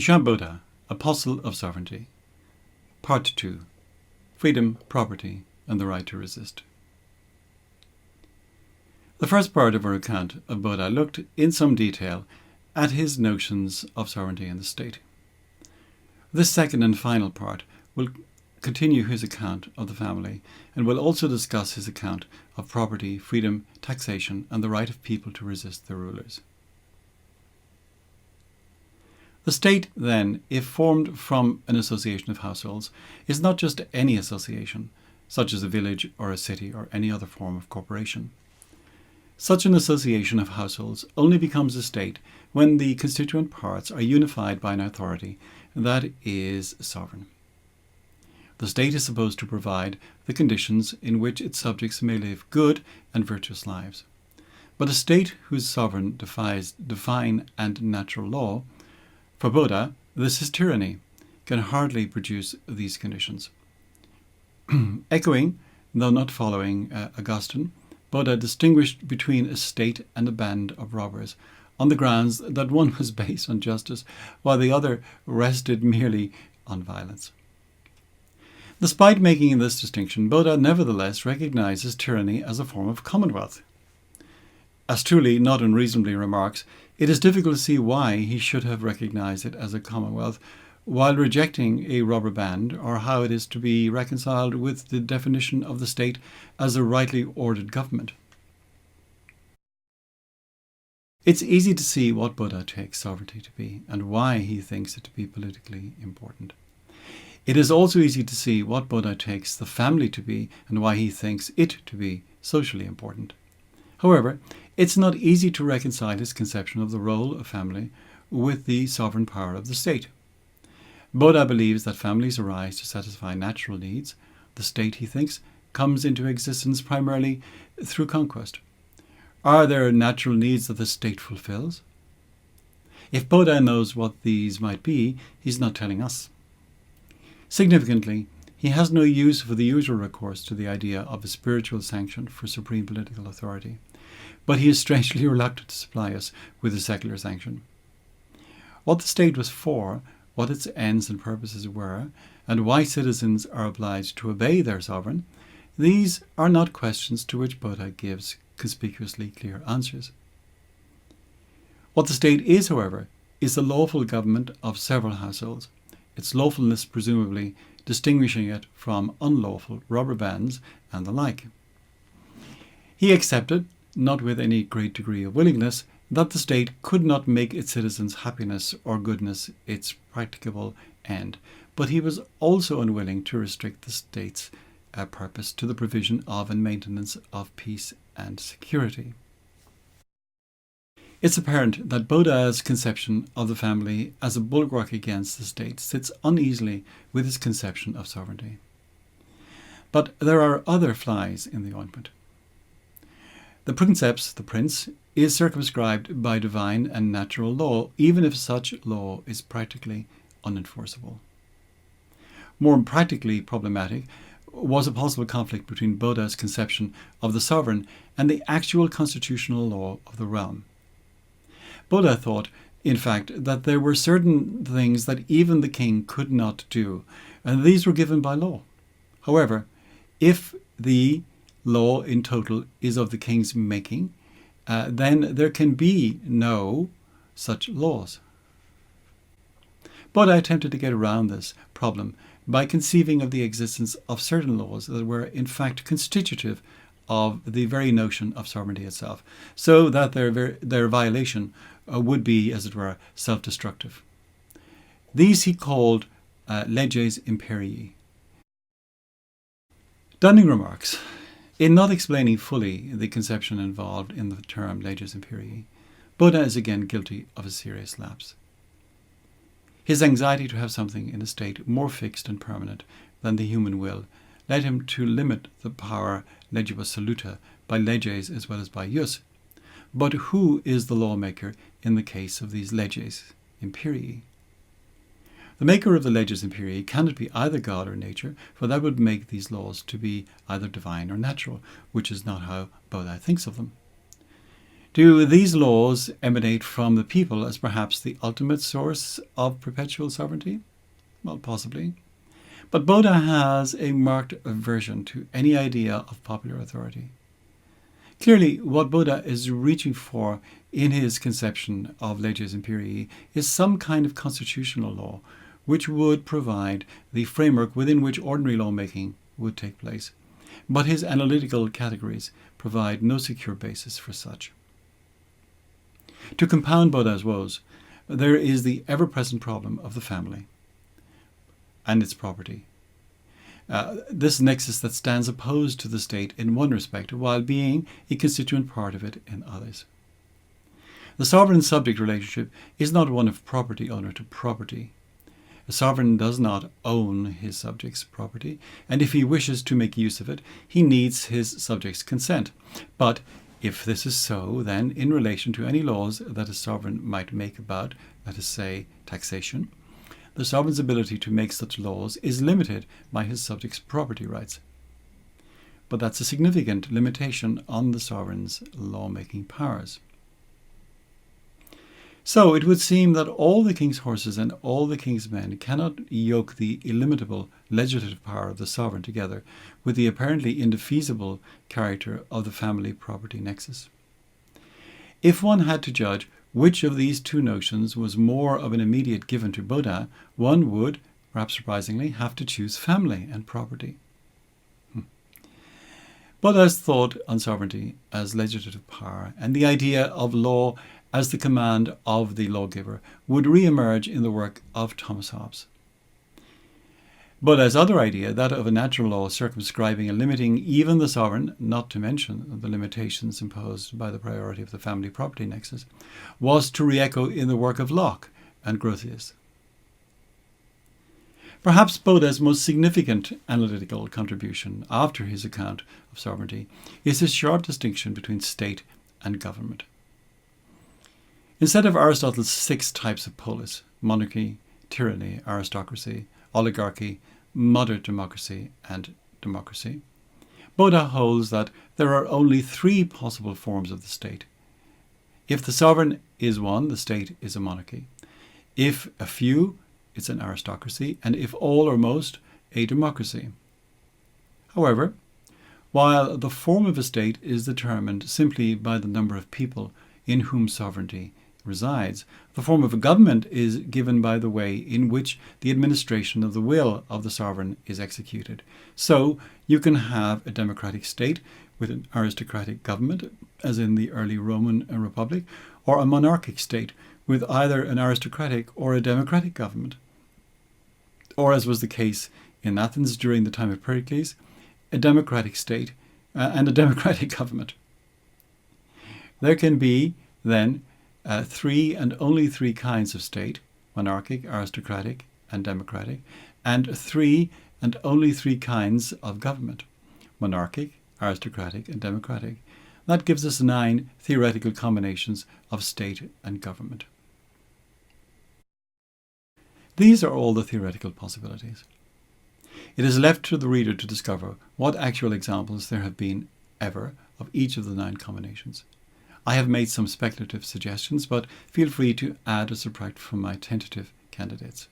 Sha Buddha, Apostle of Sovereignty. Part 2. Freedom, Property, and the Right to Resist. The first part of our account of Buddha looked in some detail at his notions of sovereignty in the state. This second and final part will continue his account of the family and will also discuss his account of property, freedom, taxation, and the right of people to resist their rulers. The state, then, if formed from an association of households, is not just any association, such as a village or a city or any other form of corporation. Such an association of households only becomes a state when the constituent parts are unified by an authority that is sovereign. The state is supposed to provide the conditions in which its subjects may live good and virtuous lives. But a state whose sovereign defies divine and natural law, for Buddha, this is tyranny, can hardly produce these conditions. Echoing, though not following Augustine, Buddha distinguished between a state and a band of robbers on the grounds that one was based on justice while the other rested merely on violence. Despite making this distinction, Buddha nevertheless recognizes tyranny as a form of commonwealth. As Truly not unreasonably remarks, it is difficult to see why he should have recognized it as a commonwealth while rejecting a robber band, or how it is to be reconciled with the definition of the state as a rightly ordered government. It's easy to see what Buddha takes sovereignty to be and why he thinks it to be politically important. It is also easy to see what Buddha takes the family to be and why he thinks it to be socially important. However, it's not easy to reconcile his conception of the role of family with the sovereign power of the state. Buddha believes that families arise to satisfy natural needs. The state, he thinks, comes into existence primarily through conquest. Are there natural needs that the state fulfills? If Buddha knows what these might be, he's not telling us. Significantly, he has no use for the usual recourse to the idea of a spiritual sanction for supreme political authority, but he is strangely reluctant to supply us with a secular sanction. What the state was for, what its ends and purposes were, and why citizens are obliged to obey their sovereign, these are not questions to which Buddha gives conspicuously clear answers. What the state is, however, is the lawful government of several households, its lawfulness presumably distinguishing it from unlawful robber bands and the like. He accepted, not with any great degree of willingness, that the state could not make its citizens' happiness or goodness its practicable end, but he was also unwilling to restrict the state's purpose to the provision of and maintenance of peace and security. It's apparent that Buddha's conception of the family as a bulwark against the state sits uneasily with his conception of sovereignty. But there are other flies in the ointment. The princeps, the prince, is circumscribed by divine and natural law, even if such law is practically unenforceable. More practically problematic was a possible conflict between Buddha's conception of the sovereign and the actual constitutional law of the realm. Buddha thought, in fact, that there were certain things that even the king could not do, and these were given by law. However, if the law in total is of the king's making, then there can be no such laws. Buddha attempted to get around this problem by conceiving of the existence of certain laws that were in fact constitutive of the very notion of sovereignty itself, so that their violation would be, as it were, self-destructive. These he called leges imperii. Dunning remarks, in not explaining fully the conception involved in the term leges imperii, Buddha is again guilty of a serious lapse. His anxiety to have something in a state more fixed and permanent than the human will led him to limit the power legibus soluta by leges as well as by jus. But who is the lawmaker in the case of these leges imperii? The maker of the leges imperii cannot be either God or nature, for that would make these laws to be either divine or natural, which is not how Buddha thinks of them. Do these laws emanate from the people as perhaps the ultimate source of perpetual sovereignty? Well, possibly. But Buddha has a marked aversion to any idea of popular authority. Clearly, what Buddha is reaching for in his conception of leges imperii is some kind of constitutional law which would provide the framework within which ordinary lawmaking would take place. But his analytical categories provide no secure basis for such. To compound Buddha's woes, there is the ever-present problem of the family and its property. This nexus that stands opposed to the state in one respect, while being a constituent part of it in others. The sovereign-subject relationship is not one of property owner to property. A sovereign does not own his subjects' property, and if he wishes to make use of it, he needs his subjects' consent. But if this is so, then in relation to any laws that a sovereign might make about, let us say, taxation, the sovereign's ability to make such laws is limited by his subjects' property rights. But that's a significant limitation on the sovereign's lawmaking powers. So it would seem that all the king's horses and all the king's men cannot yoke the illimitable legislative power of the sovereign together with the apparently indefeasible character of the family property nexus. If one had to judge which of these two notions was more of an immediate given to Buddha, one would, perhaps surprisingly, have to choose family and property. Buddha's thought on sovereignty as legislative power and the idea of law as the command of the lawgiver would re-emerge in the work of Thomas Hobbes. Buddha's other idea, that of a natural law circumscribing and limiting even the sovereign, not to mention the limitations imposed by the priority of the family property nexus, was to re-echo in the work of Locke and Grotius. Perhaps Buddha's most significant analytical contribution after his account of sovereignty is his sharp distinction between state and government. Instead of Aristotle's 6 types of polis, monarchy, tyranny, aristocracy, oligarchy, moderate democracy, and democracy, Buddha holds that there are only 3 possible forms of the state. If the sovereign is one, the state is a monarchy. If a few, it's an aristocracy, and if all or most, a democracy. However, while the form of a state is determined simply by the number of people in whom sovereignty resides, the form of a government is given by the way in which the administration of the will of the sovereign is executed. So you can have a democratic state with an aristocratic government, as in the early Roman Republic, or a monarchic state with either an aristocratic or a democratic government. Or, as was the case in Athens during the time of Pericles, a democratic state and a democratic government. There can be, then, 3 and only 3 kinds of state: monarchic, aristocratic, and democratic, and 3 and only 3 kinds of government: monarchic, aristocratic, and democratic. That gives us 9 theoretical combinations of state and government. These are all the theoretical possibilities. It is left to the reader to discover what actual examples there have been ever of each of the 9 combinations. I have made some speculative suggestions, but feel free to add or subtract from my tentative candidates.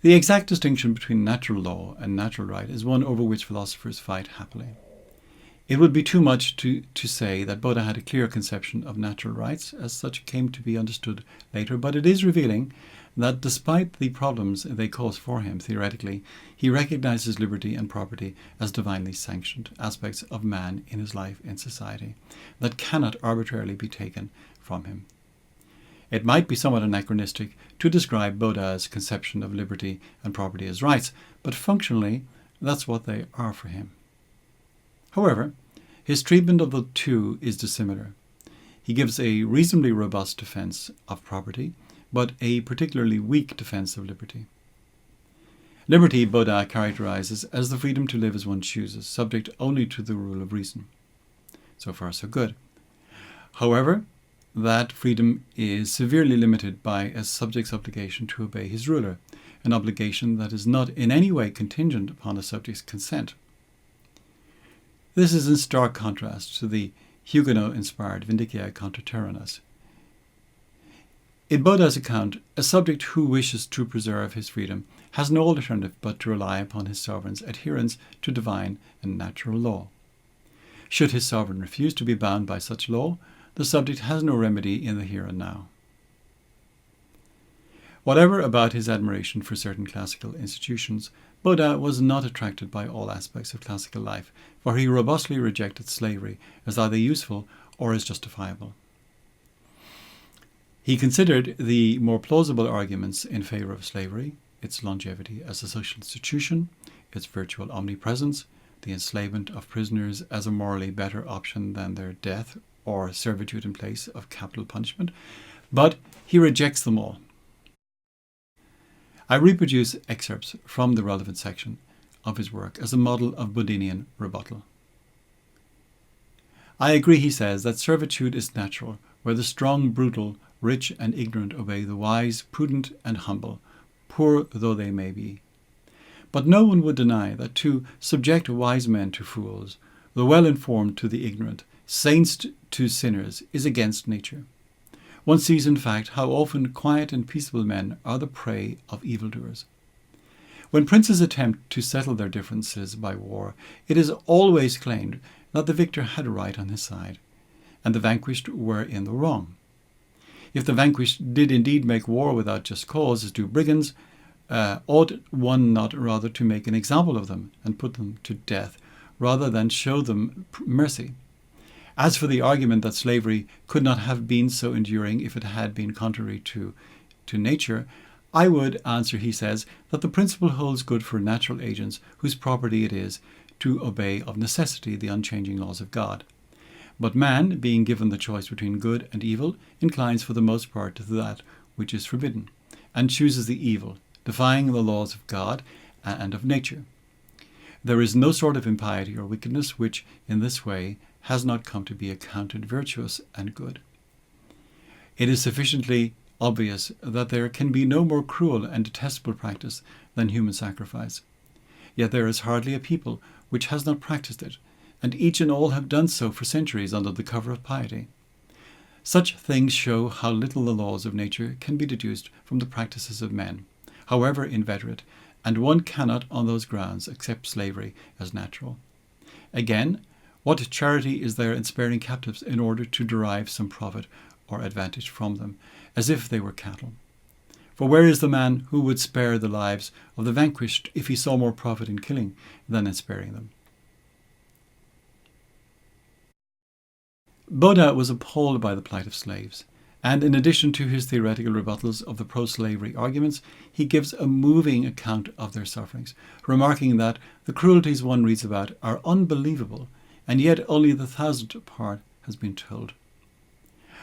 The exact distinction between natural law and natural right is one over which philosophers fight happily. It would be too much to say that Buddha had a clear conception of natural rights, as such came to be understood later, but it is revealing that despite the problems they cause for him theoretically, he recognizes liberty and property as divinely sanctioned aspects of man in his life in society that cannot arbitrarily be taken from him. It might be somewhat anachronistic to describe Buddha's conception of liberty and property as rights, but functionally that's what they are for him. However, his treatment of the two is dissimilar. He gives a reasonably robust defense of property, but a particularly weak defense of liberty. Liberty Buddha characterizes as the freedom to live as one chooses, subject only to the rule of reason. So far, so good. However, that freedom is severely limited by a subject's obligation to obey his ruler, an obligation that is not in any way contingent upon a subject's consent. This is in stark contrast to the Huguenot-inspired Vindicia contra tyrannos. In Baudin's account, a subject who wishes to preserve his freedom has no alternative but to rely upon his sovereign's adherence to divine and natural law. Should his sovereign refuse to be bound by such law, the subject has no remedy in the here and now. Whatever about his admiration for certain classical institutions, Baudin was not attracted by all aspects of classical life, for he robustly rejected slavery as either useful or as justifiable. He considered the more plausible arguments in favour of slavery, its longevity as a social institution, its virtual omnipresence, the enslavement of prisoners as a morally better option than their death or servitude in place of capital punishment, but he rejects them all. I reproduce excerpts from the relevant section of his work as a model of Baudinian rebuttal. I agree, he says, that servitude is natural, where the strong, brutal, rich and ignorant obey the wise, prudent and humble, poor though they may be. But no one would deny that to subject wise men to fools, the well-informed to the ignorant, saints to sinners, is against nature. One sees, in fact, how often quiet and peaceable men are the prey of evildoers. When princes attempt to settle their differences by war, it is always claimed that the victor had a right on his side, and the vanquished were in the wrong. If the vanquished did indeed make war without just cause, as do brigands, ought one not rather to make an example of them and put them to death, rather than show them mercy? As for the argument that slavery could not have been so enduring if it had been contrary to nature, I would answer, he says, that the principle holds good for natural agents whose property it is to obey of necessity the unchanging laws of God. But man, being given the choice between good and evil, inclines for the most part to that which is forbidden, and chooses the evil, defying the laws of God and of nature. There is no sort of impiety or wickedness which, in this way, has not come to be accounted virtuous and good. It is sufficiently obvious that there can be no more cruel and detestable practice than human sacrifice. Yet there is hardly a people which has not practiced it, and each and all have done so for centuries under the cover of piety. Such things show how little the laws of nature can be deduced from the practices of men, however inveterate, and one cannot on those grounds accept slavery as natural. Again, what charity is there in sparing captives in order to derive some profit or advantage from them, as if they were cattle? For where is the man who would spare the lives of the vanquished if he saw more profit in killing than in sparing them? Baudin was appalled by the plight of slaves, and in addition to his theoretical rebuttals of the pro-slavery arguments, he gives a moving account of their sufferings, remarking that the cruelties one reads about are unbelievable, and yet only the 1,000th part has been told.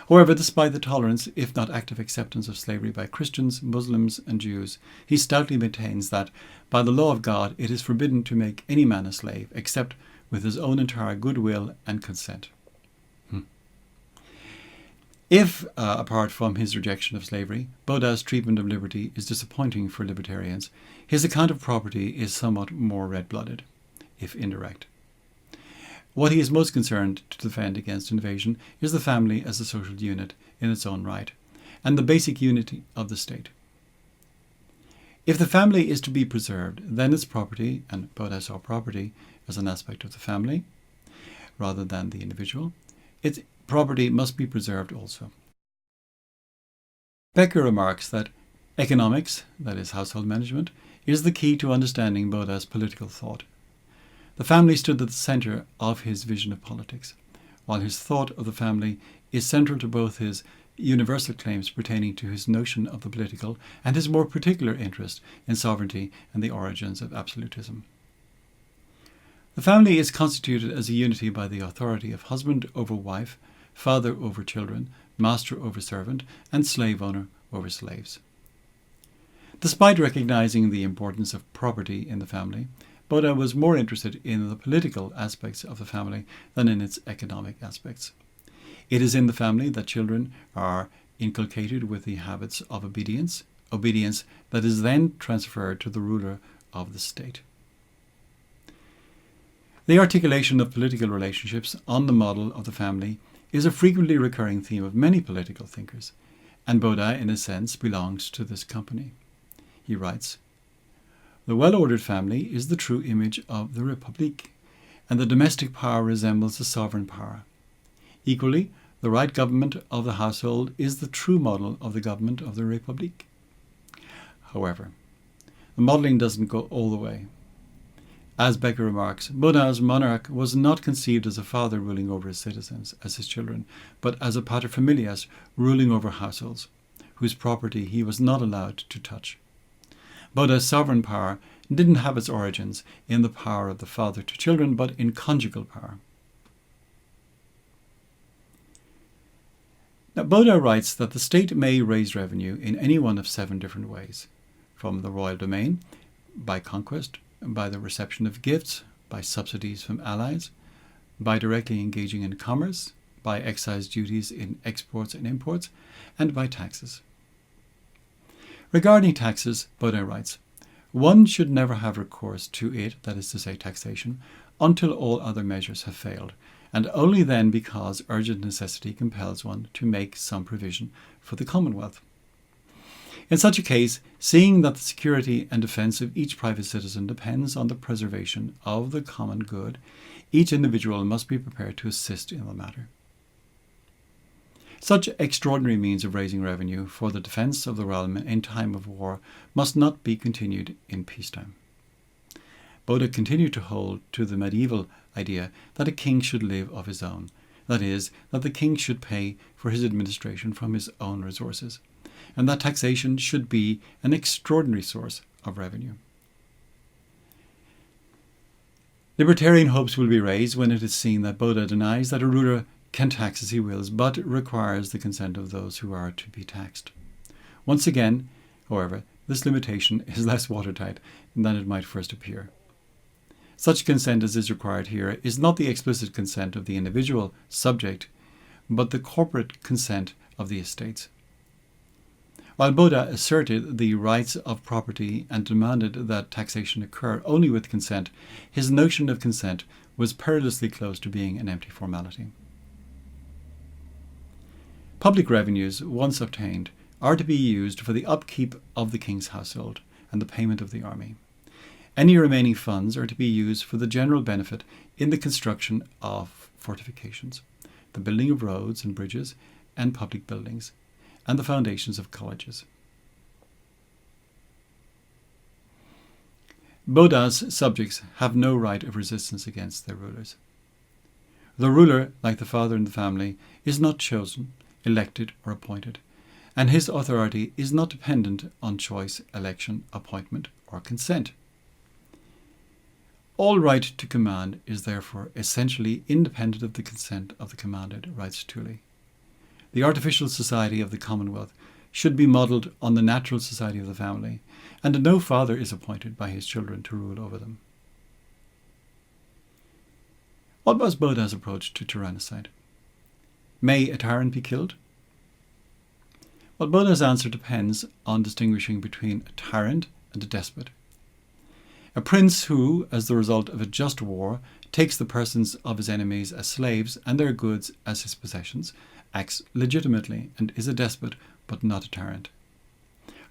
However, despite the tolerance, if not active acceptance of slavery by Christians, Muslims and Jews, he stoutly maintains that, by the law of God, it is forbidden to make any man a slave, except with his own entire goodwill and consent. If, apart from his rejection of slavery, Baudin's treatment of liberty is disappointing for libertarians, his account of property is somewhat more red-blooded, if indirect. What he is most concerned to defend against invasion is the family as a social unit in its own right, and the basic unity of the state. If the family is to be preserved, then its property, and Baudin saw property as an aspect of the family, rather than the individual, its property must be preserved also. Becker remarks that economics, that is household management, is the key to understanding Baudin's political thought. The family stood at the centre of his vision of politics, while his thought of the family is central to both his universal claims pertaining to his notion of the political and his more particular interest in sovereignty and the origins of absolutism. The family is constituted as a unity by the authority of husband over wife, father over children, master over servant, and slave owner over slaves. Despite recognizing the importance of property in the family, Baudin was more interested in the political aspects of the family than in its economic aspects. It is in the family that children are inculcated with the habits of obedience that is then transferred to the ruler of the state. The articulation of political relationships on the model of the family is a frequently recurring theme of many political thinkers, and Boda, in a sense, belongs to this company. He writes, "The well-ordered family is the true image of the Republique, and the domestic power resembles the sovereign power. Equally, the right government of the household is the true model of the government of the Republique." However, the modelling doesn't go all the way. As Becker remarks, Boda's monarch was not conceived as a father ruling over his citizens, as his children, but as a paterfamilias ruling over households, whose property he was not allowed to touch. Boda's sovereign power didn't have its origins in the power of the father to children, but in conjugal power. Now, Boda writes that the state may raise revenue in any one of 7 different ways: from the royal domain, by conquest, by the reception of gifts, by subsidies from allies, by directly engaging in commerce, by excise duties in exports and imports, and by taxes. Regarding taxes, Boda writes, "One should never have recourse to it, that is to say taxation, until all other measures have failed, and only then because urgent necessity compels one to make some provision for the Commonwealth. In such a case, seeing that the security and defence of each private citizen depends on the preservation of the common good, each individual must be prepared to assist in the matter. Such extraordinary means of raising revenue for the defence of the realm in time of war must not be continued in peacetime." Boda continued to hold to the medieval idea that a king should live of his own, that is, that the king should pay for his administration from his own resources, and that taxation should be an extraordinary source of revenue. Libertarian hopes will be raised when it is seen that Boda denies that a ruler can tax as he wills, but requires the consent of those who are to be taxed. Once again, however, this limitation is less watertight than it might first appear. Such consent as is required here is not the explicit consent of the individual subject, but the corporate consent of the estates. While Boda asserted the rights of property and demanded that taxation occur only with consent, his notion of consent was perilously close to being an empty formality. Public revenues, once obtained, are to be used for the upkeep of the king's household and the payment of the army. Any remaining funds are to be used for the general benefit in the construction of fortifications, the building of roads and bridges and public buildings, and the foundations of colleges. Boda's subjects have no right of resistance against their rulers. The ruler, like the father in the family, is not chosen, elected, or appointed, and his authority is not dependent on choice, election, appointment, or consent. All right to command is therefore essentially independent of the consent of the commanded, writes Tooley. The artificial society of the Commonwealth should be modelled on the natural society of the family, and no father is appointed by his children to rule over them. What was Boda's approach to tyrannicide? May a tyrant be killed? Well, Boda's answer depends on distinguishing between a tyrant and a despot. A prince who, as the result of a just war, takes the persons of his enemies as slaves and their goods as his possessions, acts legitimately and is a despot, but not a tyrant.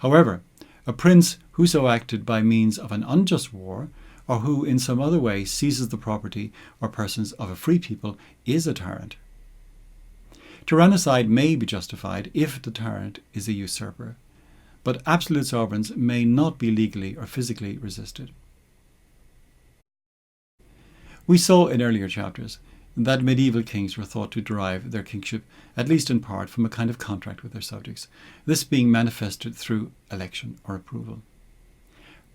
However, a prince who so acted by means of an unjust war, or who in some other way seizes the property or persons of a free people, is a tyrant. Tyrannicide may be justified if the tyrant is a usurper, but absolute sovereigns may not be legally or physically resisted. We saw in earlier chapters that medieval kings were thought to derive their kingship, at least in part, from a kind of contract with their subjects, this being manifested through election or approval.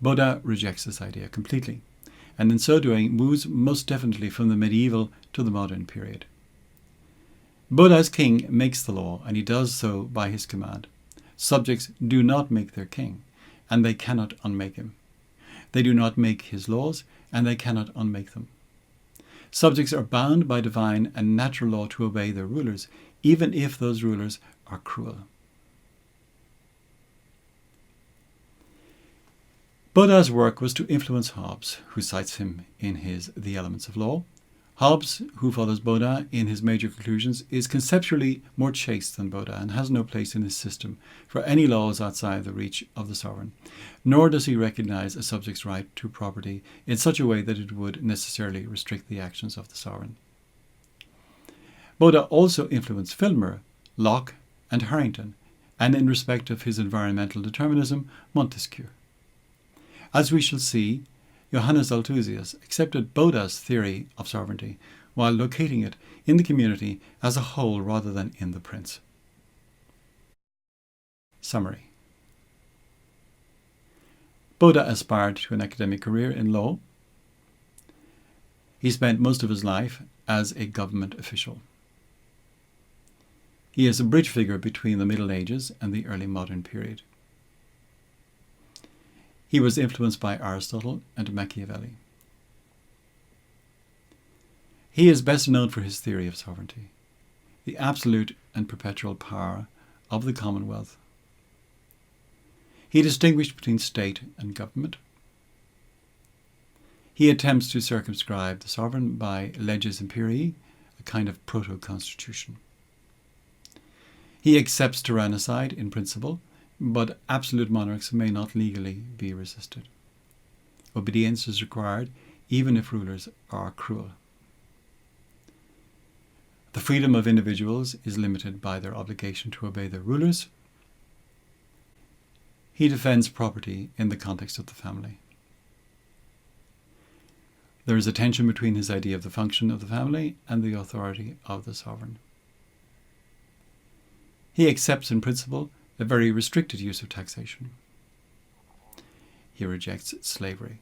Boda rejects this idea completely, and in so doing moves most definitely from the medieval to the modern period. Boda's king makes the law, and he does so by his command. Subjects do not make their king, and they cannot unmake him. They do not make his laws, and they cannot unmake them. Subjects are bound by divine and natural law to obey their rulers, even if those rulers are cruel. Buddha's work was to influence Hobbes, who cites him in his The Elements of Law. Hobbes, who follows Buddha in his major conclusions, is conceptually more chaste than Buddha and has no place in his system for any laws outside the reach of the sovereign, nor does he recognize a subject's right to property in such a way that it would necessarily restrict the actions of the sovereign. Buddha also influenced Filmer, Locke and Harrington, and in respect of his environmental determinism, Montesquieu. As we shall see, Johannes Althusius accepted Buddha's theory of sovereignty while locating it in the community as a whole rather than in the prince. Summary. Buddha aspired to an academic career in law. He spent most of his life as a government official. He is a bridge figure between the Middle Ages and the early modern period. He was influenced by Aristotle and Machiavelli. He is best known for his theory of sovereignty, the absolute and perpetual power of the Commonwealth. He distinguished between state and government. He attempts to circumscribe the sovereign by leges imperii, a kind of proto-constitution. He accepts tyrannicide in principle, but absolute monarchs may not legally be resisted. Obedience is required even if rulers are cruel. The freedom of individuals is limited by their obligation to obey their rulers. He defends property in the context of the family. There is a tension between his idea of the function of the family and the authority of the sovereign. He accepts in principle a very restricted use of taxation. He rejects slavery.